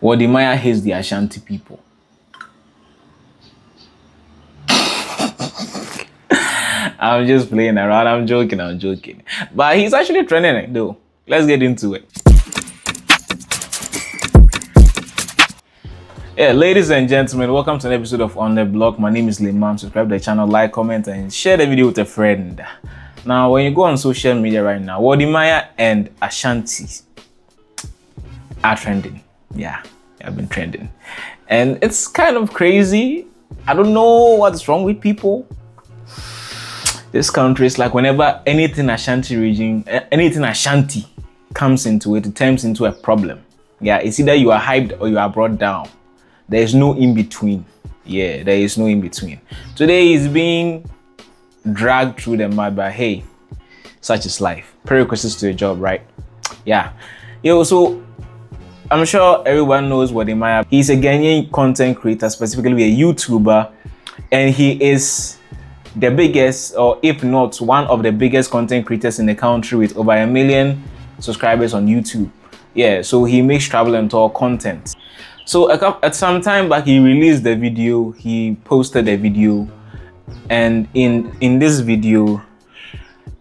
Wode Maya hates the Ashanti people. I'm just playing around. I'm joking. But he's actually trending though. Let's get into it. Yeah, ladies and gentlemen, welcome to an episode of On The Block. My name is Liman. Subscribe to the channel, like, comment, and share the video with a friend. Now, when you go on social media right now, Wode Maya and Ashanti are trending. Yeah, they have been trending. And it's kind of crazy. I don't know what's wrong with people. This country is like whenever anything Ashanti comes into it, it turns into a problem. Yeah, it's either you are hyped or you are brought down. There is no in between. Yeah, there is no in between. Today is being dragged through the mud, but hey, such is life. Prerequisites to a job, right? Yeah. So I'm sure everyone knows Wode Maya. He's a Ghanaian content creator, specifically a YouTuber, and he is the biggest, or if not one of the biggest content creators in the country with over 1 million subscribers on YouTube. Yeah, so he makes travel and tour content. So at some time back, he released the video, he posted a video, and in this video,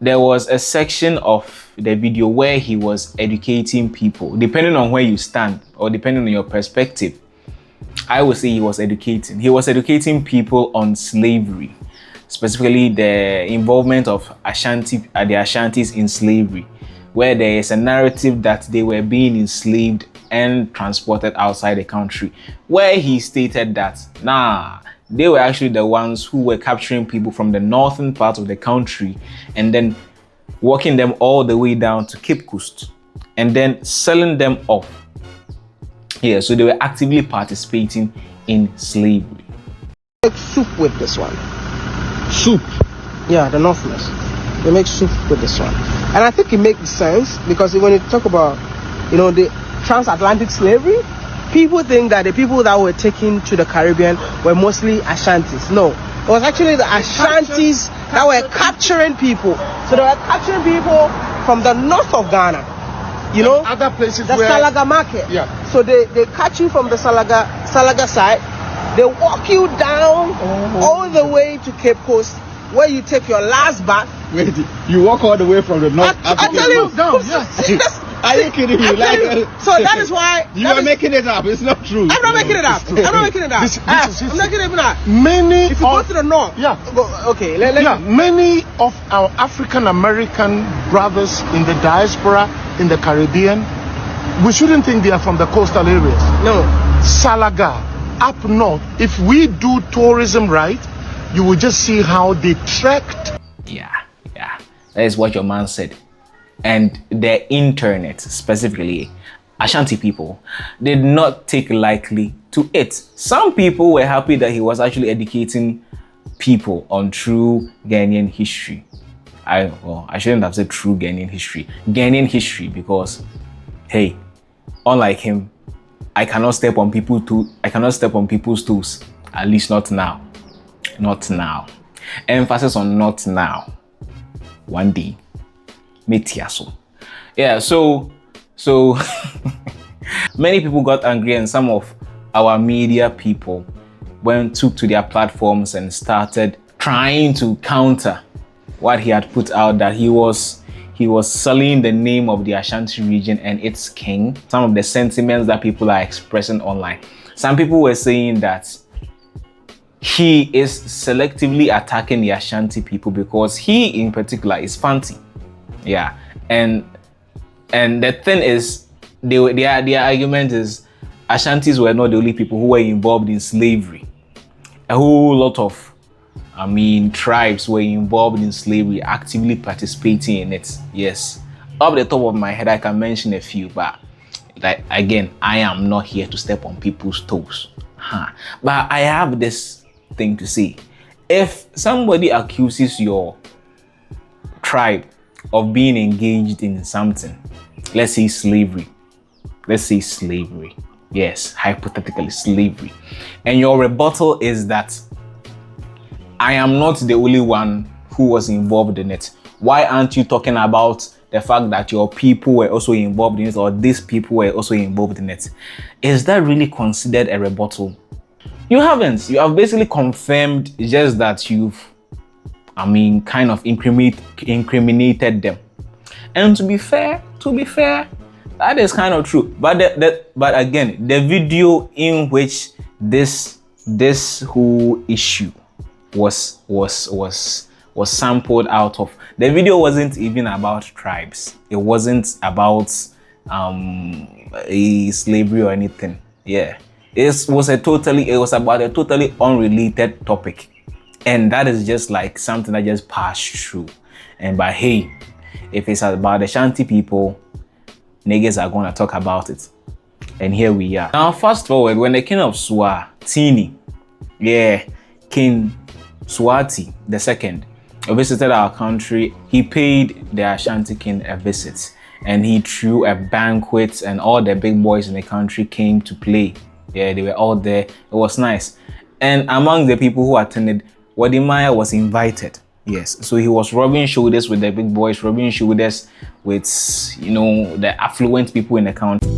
there was a section of the video where he was educating people, depending on where you stand or depending on your perspective. I would say he was educating people on slavery, specifically the involvement of the Asantes in slavery, where there is a narrative that they were being enslaved and transported outside the country, where he stated that they were actually the ones who were capturing people from the northern part of the country and then walking them all the way down to Cape Coast and then selling them off. Yeah, so they were actively participating in slavery. Make soup with this one. Soup? Yeah, the Northerners. They make soup with this one. And I think it makes sense because when you talk about, the transatlantic slavery, people think that the people that were taken to the Caribbean were mostly Asantes. No, it was actually the Asantes that were capturing people. So they were capturing people from the north of Ghana. Other places the Salaga market. Yeah. So they catch you from the Salaga side. They walk you down all the way to Cape Coast, where you take your last bath. Wait, you walk all the way from the north. I tell you, down. Yeah. Are you kidding me? So that is why you are making it up. It's not true. I'm not making it up. I'm not making it up. I'm not making it up. If you go to the north, many of our African American brothers in the diaspora in the Caribbean, we shouldn't think they are from the coastal areas. No. Salaga, up north. If we do tourism right, you will just see how they trekked. Yeah. That is what your man said. And the internet, specifically Ashanti people, did not take lightly to it. Some people were happy that he was actually educating people on true Ghanaian history. I shouldn't have said true Ghanaian history, because hey, unlike him, I cannot step on people's toes. At least not now. Not now. Emphasis on not now. One day. Metiaso. Yeah, so many people got angry, and some of our media people took to their platforms and started trying to counter what he had put out, that he was sullying the name of the Ashanti region and its king. Some of the sentiments that people are expressing online. Some people were saying that he is selectively attacking the Ashanti people because he in particular is fancy. Yeah, and the thing is, their argument is Ashantis were not the only people who were involved in slavery. A whole lot of, tribes were involved in slavery, actively participating in it. Yes, off the top of my head, I can mention a few, but again, I am not here to step on people's toes. But I have this thing to say: if somebody accuses your tribe of being engaged in something, let's say slavery, yes, hypothetically slavery, and your rebuttal is that I am not the only one who was involved in it, why aren't you talking about the fact that your people were also involved in it, or these people were also involved in it. Is that really considered a rebuttal? You haven't. You have basically confirmed just that you've, kind of incriminated them. And to be fair, that is kind of true. But again, the video in which this whole issue was sampled out of, the video wasn't even about tribes. It wasn't about slavery or anything. Yeah. It was about a totally unrelated topic. And that is just like something that just passed through. But hey, if it's about the Shanti people, niggas are gonna talk about it. And here we are. Now fast forward, when the king of Swatini, King Swati II, visited our country, he paid the Ashanti king a visit. And he threw a banquet and all the big boys in the country came to play. Yeah, they were all there. It was nice. And among the people who attended, Wode Maya was invited. Yes, so he was rubbing shoulders with the big boys, rubbing shoulders with, the affluent people in the country.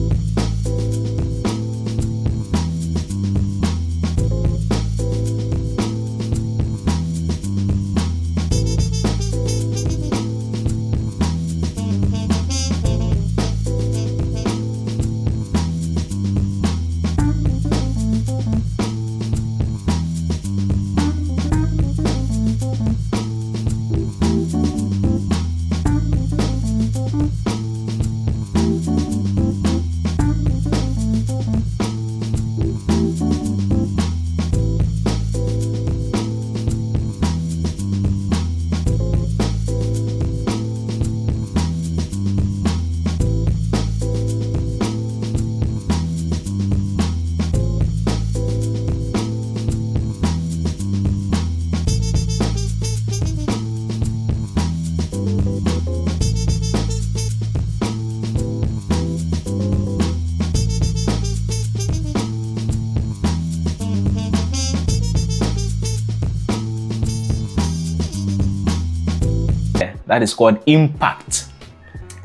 That is called impact.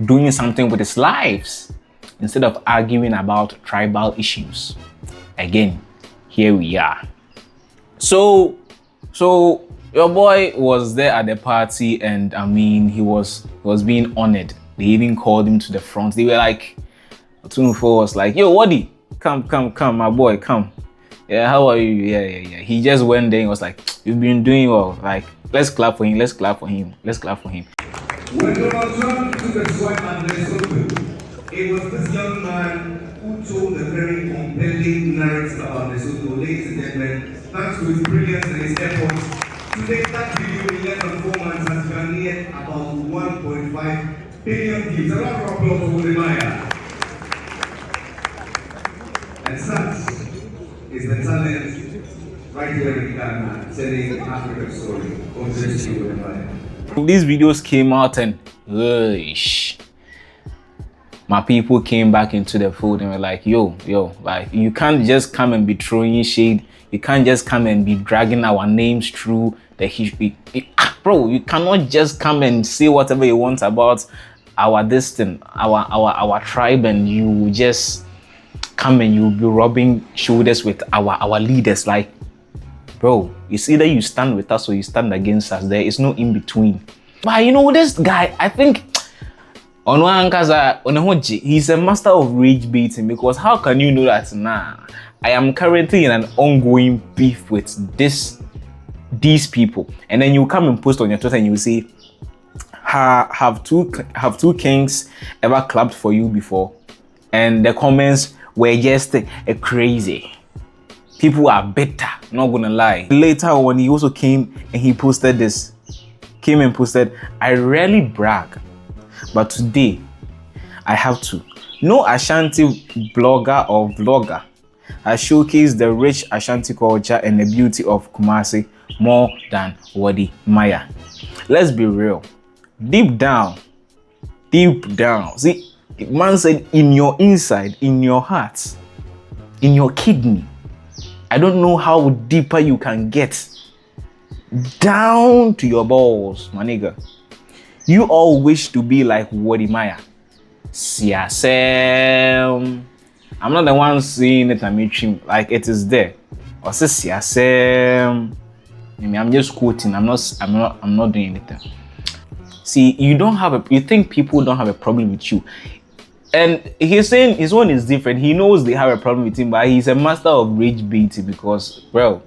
Doing something with his lives instead of arguing about tribal issues. Again, here we are. So your boy was there at the party, and he was being honored. They even called him to the front. They were like, Tunfo was like, yo, Wode, come, my boy, come. Yeah, how are you? Yeah. He just went there and was like, you've been doing well. Like, let's clap for him. When Donald Trump took a swipe at Lesotho, it was this young man who told a very compelling narrative about Lesotho. Ladies and gentlemen, thanks to his brilliance and his efforts, today that video in less than 4 months has garnered about 1.5 billion views. A round of applause for Wode Maya. And such is the talent right here in Ghana, telling Africa's story. God bless you, Wode Maya. These videos came out and my people came back into the fold and were like, yo, like, you can't just come and be throwing shade. You can't just come and be dragging our names through the history. Bro, you cannot just come and say whatever you want about our our tribe, and you just come and you'll be rubbing shoulders with our leaders. Like, bro, it's either you stand with us or you stand against us. There is no in between. But this guy, I think, he's a master of rage baiting, because how can you know that I am currently in an ongoing beef with these people, and then you come and post on your Twitter and you say, have two kings ever clapped for you before? And the comments were just crazy. People are bitter, not gonna lie. Later on, he also came and he posted this. I rarely brag, but today I have to. No Ashanti blogger or vlogger has showcased the rich Ashanti culture and the beauty of Kumasi more than Wode Maya. Let's be real. Deep down, see, man said, in your inside, in your heart, in your kidney, I don't know how deeper you can get, down to your balls, my nigga. You all wish to be like Wode Maya. Siasem. I'm not the one saying it, like it is there. Or say siasem. I'm just quoting. I'm not doing anything. See, you think people don't have a problem with you. And he's saying his one is different. He knows they have a problem with him, but he's a master of rage baiting because, bro,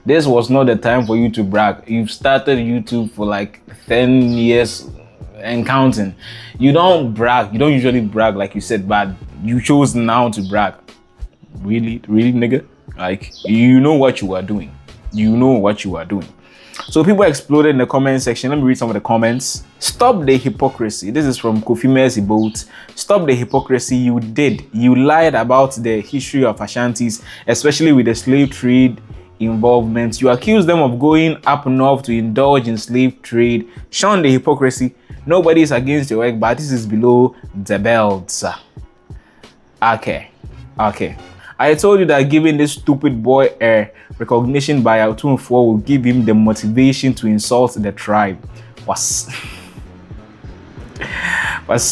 this was not the time for you to brag. You've started YouTube for like 10 years and counting. You don't brag. You don't usually brag like you said, but you chose now to brag. Really, nigga? Like, you know what you are doing. So people exploded in the comment section. Let me read some of the comments. Stop the hypocrisy. This is from Kofi Mercy Boat. Stop the hypocrisy. You did. You lied about the history of Asantes, especially with the slave trade involvement. You accused them of going up north to indulge in slave trade. Shun the hypocrisy. Nobody is against your work, but this is below the belt. Okay. I told you that giving this stupid boy a recognition by Autumn 4 will give him the motivation to insult the tribe. But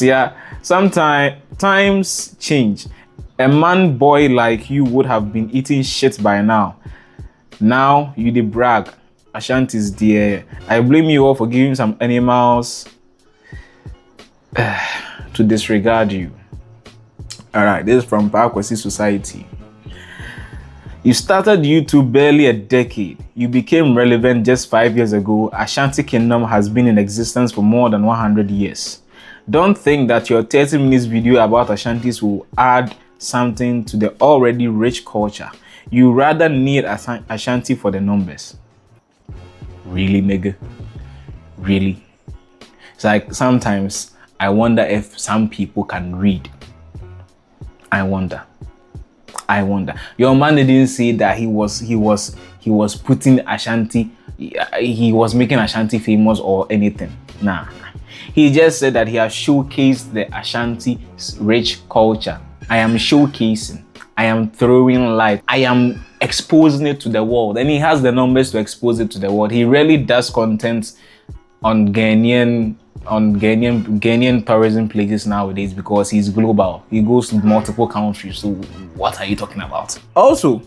yeah, sometimes change. A man boy like you would have been eating shit by now. Now you dey brag. Asantes dear. I blame you all for giving some animals to disregard you. Alright, this is from Pakwesi Society. You started YouTube barely a decade. You became relevant just 5 years ago. Ashanti Kingdom has been in existence for more than 100 years. Don't think that your 30 minutes video about Ashantis will add something to the already rich culture. You rather need Ashanti for the numbers. Really, nigga? Really? It's like sometimes I wonder if some people can read. I wonder. Your man didn't say that he was putting Ashanti, he was making Ashanti famous or anything. Nah. He just said that he has showcased the Ashanti rich culture. I am showcasing. I am throwing light. I am exposing it to the world. And he has the numbers to expose it to the world. He really does content on Ghanaian tourism places nowadays because he's global. He goes to multiple countries. So what are you talking about? Also,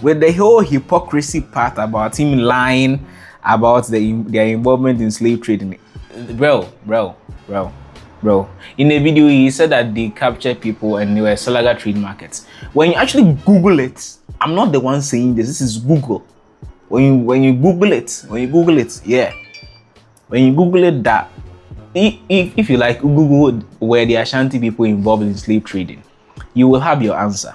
with the whole hypocrisy part about him lying about their involvement in slave trading, bro. In a video, he said that they captured people and they were Salaga trade markets. When you actually Google it, I'm not the one saying this. This is Google. When you Google it, yeah. When you Google it, that if you like Google where the Ashanti people involved in slave trading, you will have your answer.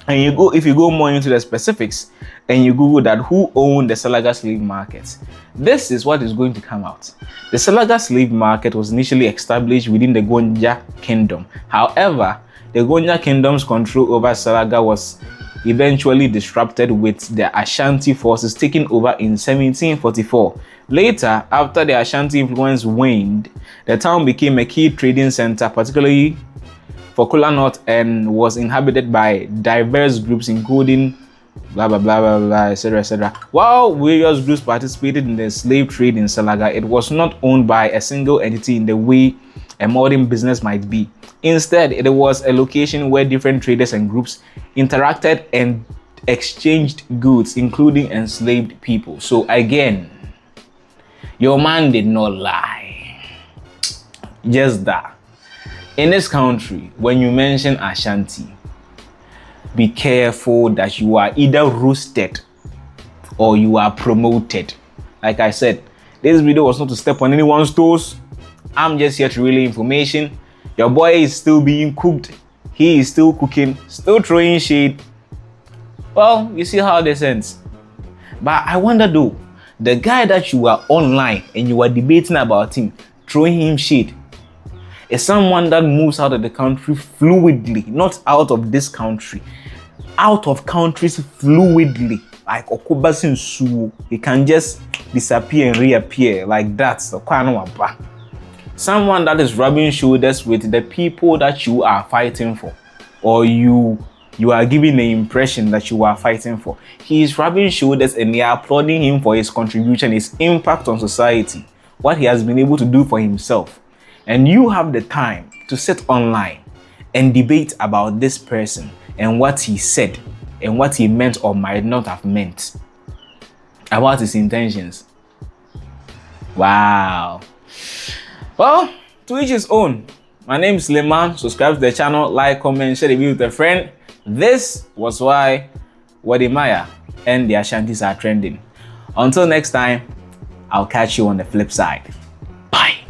And if you go more into the specifics and you Google that who owned the Salaga slave market, this is what is going to come out. The Salaga slave market was initially established within the Gonja kingdom. However, the Gonja kingdom's control over Salaga was eventually disrupted with the Ashanti forces taking over in 1744. Later, after the Ashanti influence waned, the town became a key trading center, particularly for Kola North, and was inhabited by diverse groups including blah blah blah blah blah, etc. While various groups participated in the slave trade in Salaga, it was not owned by a single entity in the way a modern business might be. Instead, it was a location where different traders and groups interacted and exchanged goods, including enslaved people. So again, your man did not lie. Just that. In this country, when you mention Ashanti, be careful that you are either roasted or you are promoted. Like I said, this video was not to step on anyone's toes. I'm just here to relay information. Your boy is still being cooked. He is still cooking, still throwing shade. Well, you see how this ends. But I wonder though, the guy that you are online and you are debating about him, throwing him shade, is someone that moves out of the country fluidly, not out of this country, out of countries fluidly, like Okubasin Su. He can just disappear and reappear like that. Someone that is rubbing shoulders with the people that you are fighting for, or you are giving the impression that you are fighting for. He is rubbing shoulders and they are applauding him for his contribution, his impact on society. what he has been able to do for himself, and you have the time to sit online and debate about this person and what he said and what he meant or might not have meant about his intentions. Wow. Well, to each his own. My name is Leman. Subscribe to the channel, like, comment, share the video with a friend. This was why Wode Maya and the Asantes are trending. Until next time, I'll catch you on the flip side. Bye.